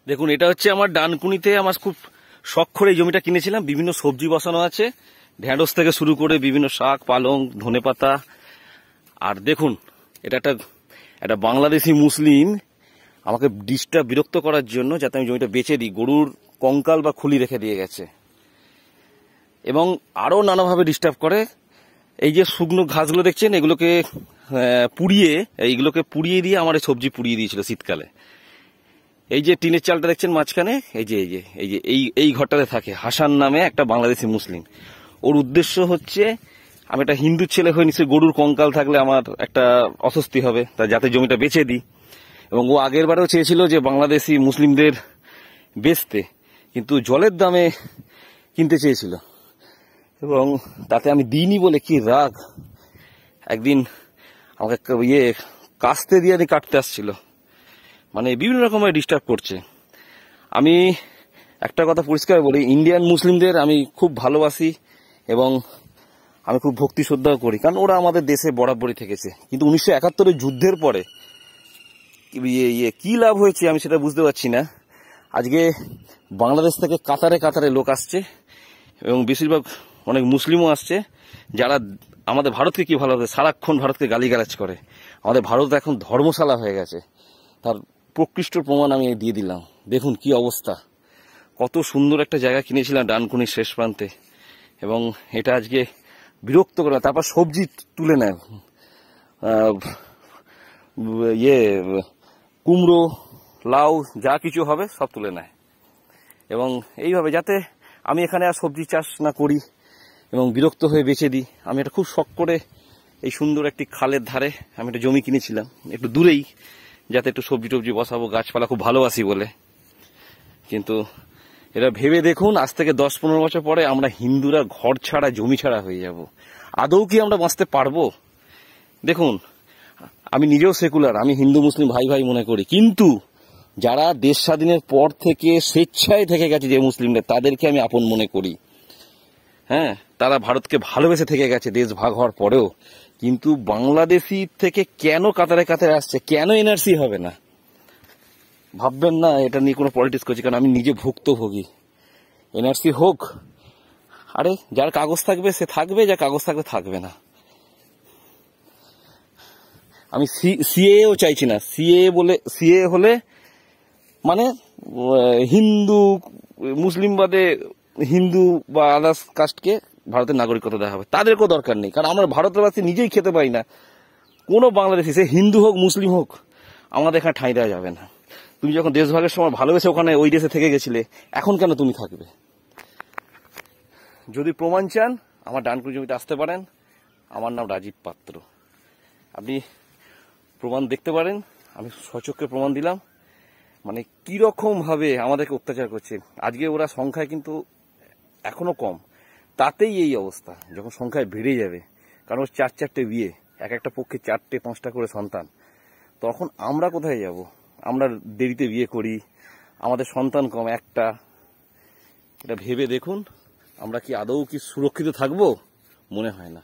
দেখুন, এটা হচ্ছে আমার ডানকুনিতে আমার খুব শখ করে এই জমিটা কিনেছিলাম। বিভিন্ন সবজি বসানো আছে, ঢেঁড়স থেকে শুরু করে বিভিন্ন শাক, পালং, ধনেপাতা। আর দেখুন, এটা একটা বাংলাদেশি মুসলিম আমাকে বিরক্ত করার জন্য, যাতে আমি জমিটা বেচে দিই, গরুর কঙ্কাল বা খুলি রেখে দিয়ে গেছে এবং আরো নানাভাবে ডিস্টার্ব করে। এই যে শুকনো ঘাসগুলো দেখছেন, এগুলোকে পুড়িয়ে দিয়ে আমার এই সবজি পুড়িয়ে দিয়েছিল শীতকালে। এই যে টিনের চালটা দেখছেন মাঝখানে, এই ঘরটাতে থাকে হাসান নামে একটা বাংলাদেশি মুসলিম। ওর উদ্দেশ্য হচ্ছে, আমি একটা হিন্দু ছেলে হয়ে নিশ্চয়ই গরুর কঙ্কাল থাকলে আমার একটা অস্বস্তি হবে, তা যাতে জমিটা বেচে দিই। এবং ও আগের বারেও চেয়েছিল যে বাংলাদেশি মুসলিমদের বেচতে, কিন্তু জলের দামে কিনতে চেয়েছিল এবং তাতে আমি দিইনি বলে কি রাগ। একদিন আমাকে কাস্তে দিয়ে কাটতে আসছিল, মানে বিভিন্ন রকমের ডিস্টার্ব করছে। আমি একটা কথা পরিষ্কার বলি, ইন্ডিয়ান মুসলিমদের আমি খুব ভালোবাসি এবং আমি খুব ভক্তি শ্রদ্ধাও করি, কারণ ওরা আমাদের দেশে বরাবরই থেকেছে। কিন্তু 1971 যুদ্ধের পরে কি লাভ হয়েছে আমি সেটা বুঝতে পারছি না। আজকে বাংলাদেশ থেকে কাতারে কাতারে লোক আসছে এবং বেশিরভাগ অনেক মুসলিমও আসছে, যারা আমাদের ভারতকে কি ভালোবাসে, সারাক্ষণ ভারতকে গালিগালাজ করে। আমাদের ভারত এখন ধর্মশালা হয়ে গেছে, তার প্রকৃষ্ট প্রমাণ আমি দিয়ে দিলাম। দেখুন কি অবস্থা, কত সুন্দর একটা জায়গা কিনেছিলাম ডানকুনির শেষ প্রান্তে, এবং এটা আজকে বিরক্ত করে। তারপর সবজি তুলে নেয়, কুমড়ো, লাউ, যা কিছু হবে সব তুলে নেয়। এবং এইভাবে যাতে আমি এখানে আর সবজি চাষ না করি এবং বিরক্ত হয়ে বেচে দিই। আমি এটা খুব শখ করে এই সুন্দর একটি খালের ধারে আমি একটা জমি কিনেছিলাম, একটু দূরেই, যাতে একটু সবজি টবজি বসাবো, গাছপালা খুব ভালোবাসি বলে। কিন্তু এটা ভেবে দেখুন, আজ থেকে 10-15 বছর পরে আমরা হিন্দুরা ঘর ছাড়া, জমি ছাড়া হয়ে যাব। আদৌ কি আমরা বাঁচতে পারবো? দেখুন, আমি নিজেও সেকুলার, আমি হিন্দু মুসলিম ভাই ভাই মনে করি, কিন্তু যারা দেশ স্বাধীনের পর থেকে স্বেচ্ছায় থেকে গেছে যে মুসলিমরা, তাদেরকে আমি আপন মনে করি। হ্যাঁ, তারা ভারতকে ভালোবেসে থেকে গেছে দেশ ভাগ হওয়ার পরেও। কিন্তু বাংলাদেশি থেকে কেন কাতারে কাতারে আসছে, কেন এনআরসি হবে না? ভাববেন না এটা নিয়ে কোনো পলিটিক্স করছি, কারণ আমি নিজে ভুক্তভোগী। এনআরসি হোক, আরে যার কাগজ থাকবে সে থাকবে, যার কাগজ থাকবে থাকবে না। আমি সিএও চাইছি না। সিএ হলে মানে হিন্দু মুসলিম বাদে হিন্দু বা আদার্স কাস্টকে ভারতের নাগরিকত্ব দেওয়া হবে, তাদেরকেও দরকার নেই। কারণ আমরা ভারতবাসী নিজেই খেতে পাই না, কোনো বাংলাদেশি সে হিন্দু হোক মুসলিম হোক আমাদের এখানে ঠাঁই দেওয়া যাবে না। তুমি যখন দেশভাগের সময় ভালোবেসে ওখানে ওই দেশে থেকে গেছিলে, এখন কেন তুমি থাকবে? যদি প্রমাণ চান, আমার ডানকুনি জমিতে আসতে পারেন। আমার নাম রাজীব পাত্র, আপনি প্রমাণ দেখতে পারেন। আমি সচক্ষে প্রমাণ দিলাম, মানে কিরকম ভাবে আমাদেরকে অত্যাচার করছে। আজকে ওরা সংখ্যায় কিন্তু এখনো কম, তাতেই এই অবস্থা। যখন সংখ্যায় বেড়ে যাবে, কারণ ওর 4-4টে বিয়ে, এক একটা পক্ষে 4-5টা করে সন্তান, তখন আমরা কোথায় যাব? আমরা দেরিতে বিয়ে করি, আমাদের সন্তান কম একটা। এটা ভেবে দেখুন, আমরা কি আদৌ কি সুরক্ষিত থাকবো? মনে হয় না।